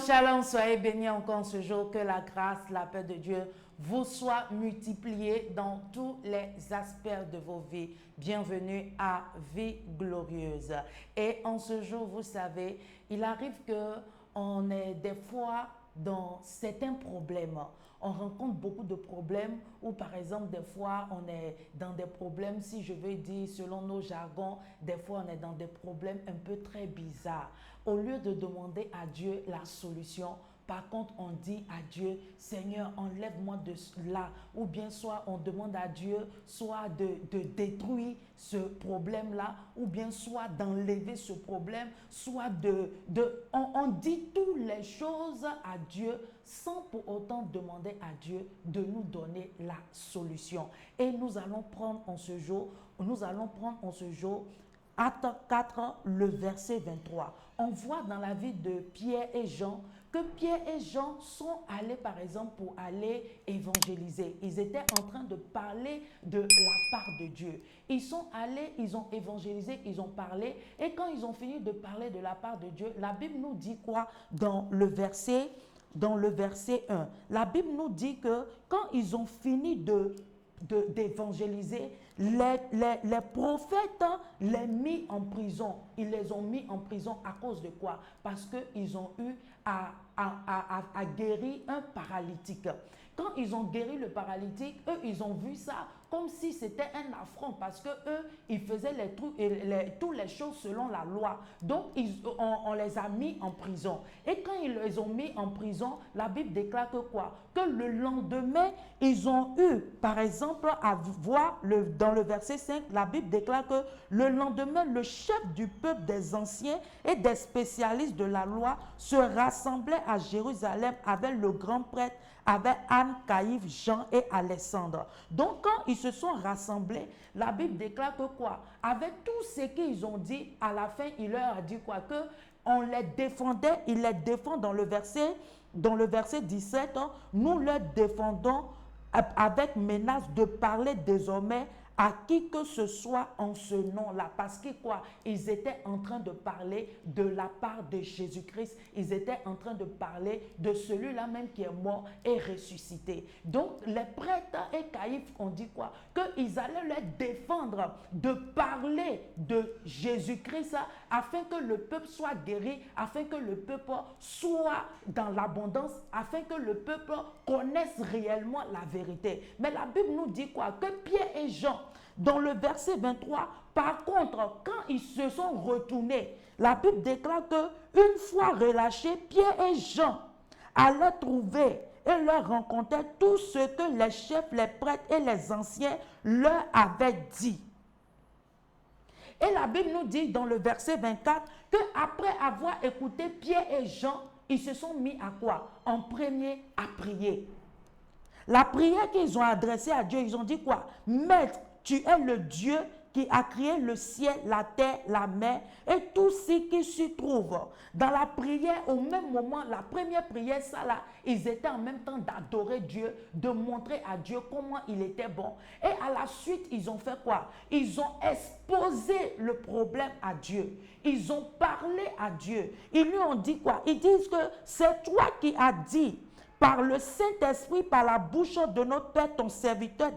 Shalom, soyez bénis encore ce jour, que la grâce, la paix de Dieu vous soit multipliée dans tous les aspects de vos vies. Bienvenue à Vie Glorieuse. Et en ce jour, vous savez, il arrive qu'on est des fois dans certains problèmes. On rencontre beaucoup de problèmes ou par exemple des fois on est dans des problèmes, si je veux dire selon nos jargons, des fois on est dans des problèmes un peu très bizarres. Au lieu de demander à Dieu la solution, par contre, on dit à Dieu, Seigneur, enlève-moi de là. Ou bien soit on demande à Dieu soit de détruire ce problème-là, ou bien soit d'enlever ce problème, soit on dit toutes les choses à Dieu sans pour autant demander à Dieu de nous donner la solution. Et nous allons prendre en ce jour, Acte 4, le verset 23. On voit dans la vie de Pierre et Jean que Pierre et Jean sont allés par exemple pour aller évangéliser. Ils étaient en train de parler de la part de Dieu. Ils sont allés, ils ont évangélisé, ils ont parlé. Et quand ils ont fini de parler de la part de Dieu, la Bible nous dit quoi dans le verset 1? La Bible nous dit que quand ils ont fini d'évangéliser, les prophètes les mis en prison. Ils les ont mis en prison à cause de quoi? Parce qu'ils ont eu à guérir un paralytique. Quand ils ont guéri le paralytique, eux, ils ont vu ça comme si c'était un affront parce que eux, ils faisaient toutes les choses selon la loi. Donc, on les a mis en prison. Et quand ils les ont mis en prison, la Bible déclare que quoi? Que le lendemain, ils ont eu, par exemple, à voir dans le verset 5, la Bible déclare que le lendemain, le chef du peuple des anciens et des spécialistes de la loi se rassemblait à Jérusalem avec le grand prêtre, avec Anne, Caïphe, Jean et Alexandre. Donc, quand ils se sont rassemblés, la Bible déclare que quoi? Avec tout ce qu'ils ont dit, à la fin, il leur a dit quoi? Que on les défendait, il les défend dans le verset 17, nous les défendons avec menace de parler désormais à qui que ce soit en ce nom-là. Parce que quoi? Ils étaient en train de parler de la part de Jésus-Christ. Ils étaient en train de parler de celui-là même qui est mort et ressuscité. Donc, les prêtres et Caïphe ont dit quoi? Qu'ils allaient les défendre de parler de Jésus-Christ afin que le peuple soit guéri, afin que le peuple soit dans l'abondance, afin que le peuple connaisse réellement la vérité. Mais la Bible nous dit quoi? Que Pierre et Jean, dans le verset 23, par contre, quand ils se sont retournés, la Bible déclare que une fois relâchés, Pierre et Jean allaient trouver et leur rencontraient tout ce que les chefs, les prêtres et les anciens leur avaient dit. Et la Bible nous dit dans le verset 24 qu'après avoir écouté Pierre et Jean, ils se sont mis à quoi? En premier, à prier. La prière qu'ils ont adressée à Dieu, ils ont dit quoi? Maître, tu es le Dieu qui a créé le ciel, la terre, la mer et tout ce qui s'y trouve. Dans la prière, au même moment, la première prière, ça là, ils étaient en même temps d'adorer Dieu, de montrer à Dieu comment il était bon. Et à la suite, ils ont fait quoi? Ils ont exposé le problème à Dieu. Ils ont parlé à Dieu. Ils lui ont dit quoi? Ils disent que c'est toi qui as dit par le Saint-Esprit, par la bouche de notre Père, ton serviteur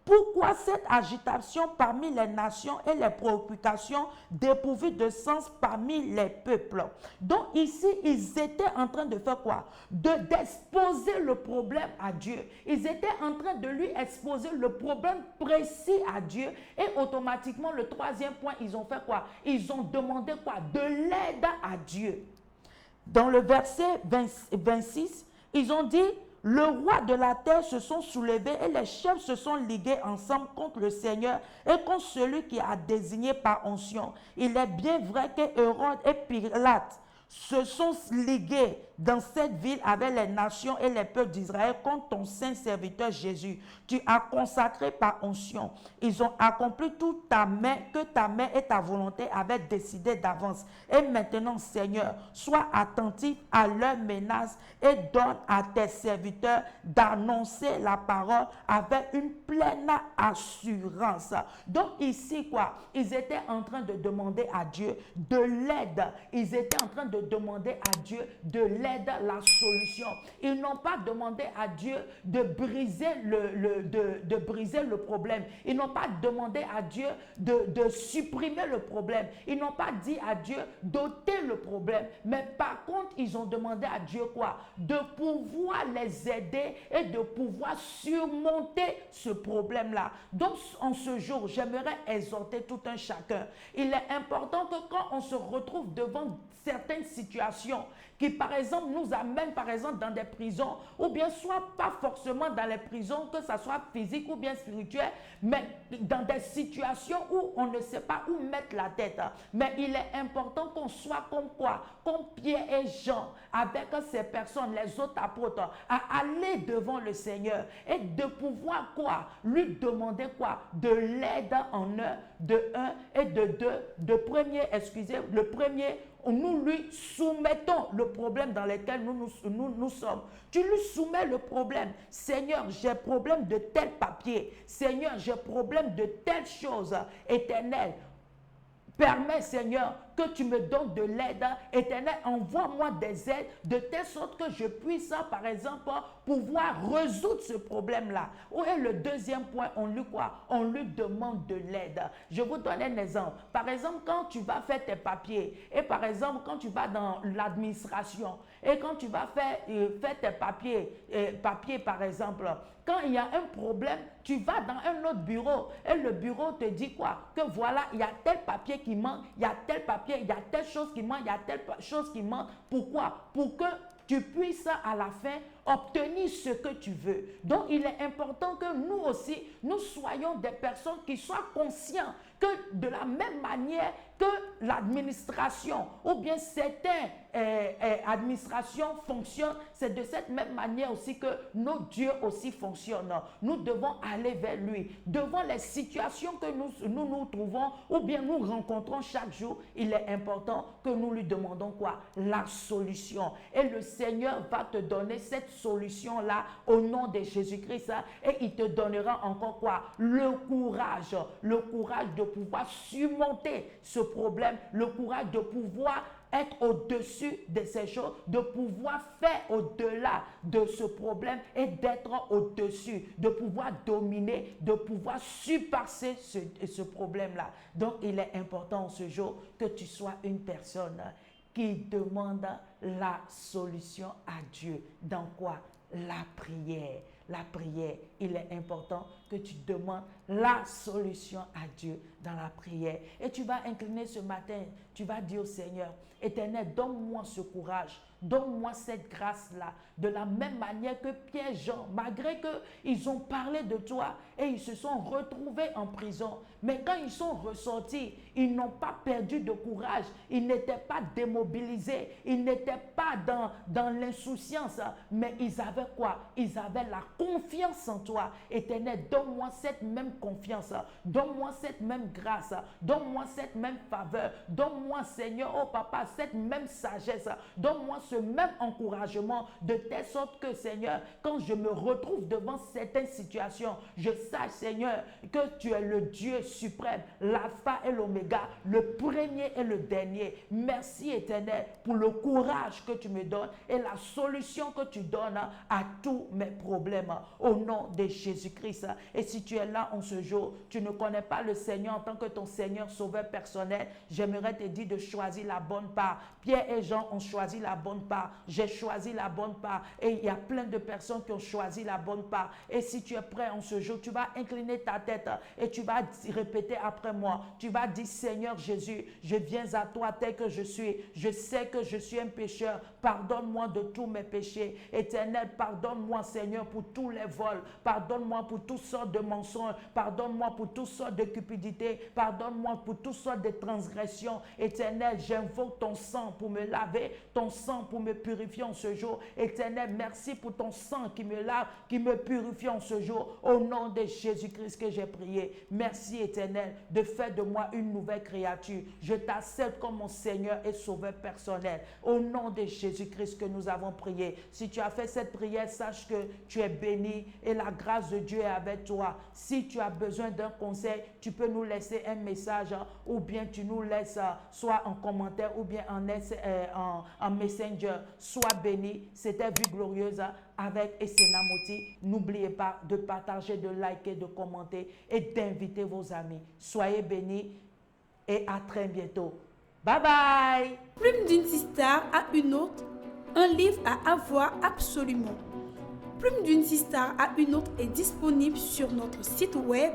pourquoi cette agitation parmi les nations et les préoccupations dépourvues de sens parmi les peuples? Donc ici, ils étaient en train de faire quoi? D'exposer le problème à Dieu. Ils étaient en train de lui exposer le problème précis à Dieu. Et automatiquement, le troisième point, ils ont fait quoi? Ils ont demandé quoi? De l'aide à Dieu. Dans le verset 26, ils ont dit, le roi de la terre se sont soulevés et les chefs se sont ligués ensemble contre le Seigneur et contre celui qui a désigné par onction. Il est bien vrai que Hérode et Pilate se sont ligués dans cette ville avec les nations et les peuples d'Israël contre ton saint serviteur Jésus. Tu as consacré par onction. Ils ont accompli toute ta main, que ta main et ta volonté avaient décidé d'avance. Et maintenant, Seigneur, sois attentif à leurs menaces et donne à tes serviteurs d'annoncer la parole avec une pleine assurance. Donc ici, quoi, ils étaient en train de demander à Dieu de l'aide. Ils étaient en train de demander à Dieu de l'aide, la solution. Ils n'ont pas demandé à Dieu de briser le problème. Ils n'ont pas demandé à Dieu de supprimer le problème. Ils n'ont pas dit à Dieu d'ôter le problème. Mais par contre, ils ont demandé à Dieu quoi? De pouvoir les aider et de pouvoir surmonter ce problème-là. Donc, en ce jour, j'aimerais exhorter tout un chacun. Il est important que quand on se retrouve devant certaines situations qui, par exemple, nous amènent, par exemple, dans des prisons, ou bien soit pas forcément dans les prisons, que ce soit physique ou bien spirituel, mais dans des situations où on ne sait pas où mettre la tête. Mais il est important qu'on soit comme quoi? Comme Pierre et Jean, avec ces personnes, les autres apôtres, à aller devant le Seigneur et de pouvoir quoi? Lui demander quoi? De l'aide en un, de un et de deux. Le premier, nous lui soumettons le problème dans lequel nous sommes. Tu lui soumets le problème. Seigneur, j'ai problème de tel papier. Seigneur, j'ai problème de telle chose. Éternel, permets, Seigneur, que tu me donnes de l'aide. Éternel, envoie-moi des aides de telle sorte que je puisse, par exemple, pouvoir résoudre ce problème-là. Et le deuxième point, on lui quoi? On lui demande de l'aide. Je vous donne un exemple. Par exemple, quand tu vas faire tes papiers, et par exemple, quand tu vas dans l'administration, et quand tu vas faire tes papiers, par exemple, quand il y a un problème, tu vas dans un autre bureau et le bureau te dit quoi? Que voilà, il y a tel papier qui manque, il y a tel papier, il y a telle chose qui manque, il y a telle chose qui manque. Pourquoi? Pour que tu puisses à la fin obtenir ce que tu veux. Donc, il est important que nous aussi, nous soyons des personnes qui soient conscients que de la même manière que l'administration ou bien certaines administrations fonctionnent, c'est de cette même manière aussi que nos dieux aussi fonctionnent. Nous devons aller vers lui. Devant les situations que nous trouvons ou bien nous rencontrons chaque jour, il est important que nous lui demandons quoi? La solution. Et le Seigneur va te donner cette solution-là au nom de Jésus-Christ et il te donnera encore quoi? Le courage de pouvoir surmonter ce problème, le courage de pouvoir être au-dessus de ces choses, de pouvoir faire au-delà de ce problème et d'être au-dessus, de pouvoir dominer, de pouvoir surpasser ce problème-là. Donc, il est important en ce jour que tu sois une personne qui demande la solution à Dieu. Dans quoi? La prière. La prière, il est important que tu demandes la solution à Dieu dans la prière. Et tu vas incliner ce matin, tu vas dire au Seigneur, Éternel, donne-moi ce courage, donne-moi cette grâce-là. De la même manière que Pierre et Jean, malgré qu'ils ont parlé de toi et ils se sont retrouvés en prison, mais quand ils sont ressortis, ils n'ont pas perdu de courage, ils n'étaient pas démobilisés, ils n'étaient pas dans l'insouciance, mais ils avaient quoi? Ils avaient la confiance en toi. Éternel, donne-moi cette même confiance, donne-moi cette même grâce, donne-moi cette même faveur, donne-moi, Seigneur, oh papa, cette même sagesse, donne-moi ce même encouragement, de telle sorte que, Seigneur, quand je me retrouve devant certaines situations, je sache, Seigneur, que tu es le Dieu suprême, l'alpha et l'oméga, le premier et le dernier. Merci, Éternel, pour le courage que tu me donnes et la solution que tu donnes à tous mes problèmes, au nom de Jésus-Christ. Et si tu es là en ce jour, tu ne connais pas le Seigneur en tant que ton Seigneur sauveur personnel, j'aimerais te dire de choisir la bonne part. Pierre et Jean ont choisi la bonne part. J'ai choisi la bonne part. Et il y a plein de personnes qui ont choisi la bonne part. Et si tu es prêt en ce jour, tu vas incliner ta tête et tu vas répéter après moi. Tu vas dire, Seigneur Jésus, je viens à toi tel que je suis. Je sais que je suis un pécheur. Pardonne-moi de tous mes péchés. Éternel, pardonne-moi, Seigneur, pour tous les vols. Pardonne-moi pour toutes sortes de mensonges. Pardonne-moi pour toutes sortes de cupidités. Pardonne-moi pour toutes sortes de transgressions. Éternel, j'invoque ton sang pour me laver, ton sang pour me purifier en ce jour. Éternel, merci pour ton sang qui me lave, qui me purifie en ce jour. Au nom de Jésus-Christ que j'ai prié. Merci Éternel de faire de moi une nouvelle créature. Je t'accepte comme mon Seigneur et Sauveur personnel. Au nom de Jésus-Christ que nous avons prié. Si tu as fait cette prière, sache que tu es béni et la grâce de Dieu est avec toi. Si tu as besoin d'un conseil, tu peux nous laisser un message ou bien tu nous laisses soit en commentaire ou bien en messenger. Sois béni. C'était Vie Glorieuse avec Essena Moti. N'oubliez pas de partager, de liker, de commenter et d'inviter vos amis. Soyez bénis et à très bientôt. Bye bye. Plume d'une star à une autre, un livre à avoir absolument. Plume d'une star à une autre est disponible sur notre site web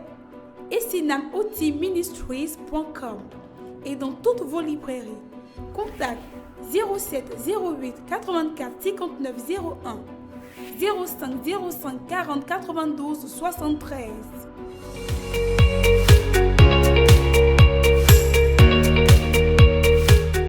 essenamotiministries.com et dans toutes vos librairies. Contact 07 08 84 59 01 05 05 40 92 73.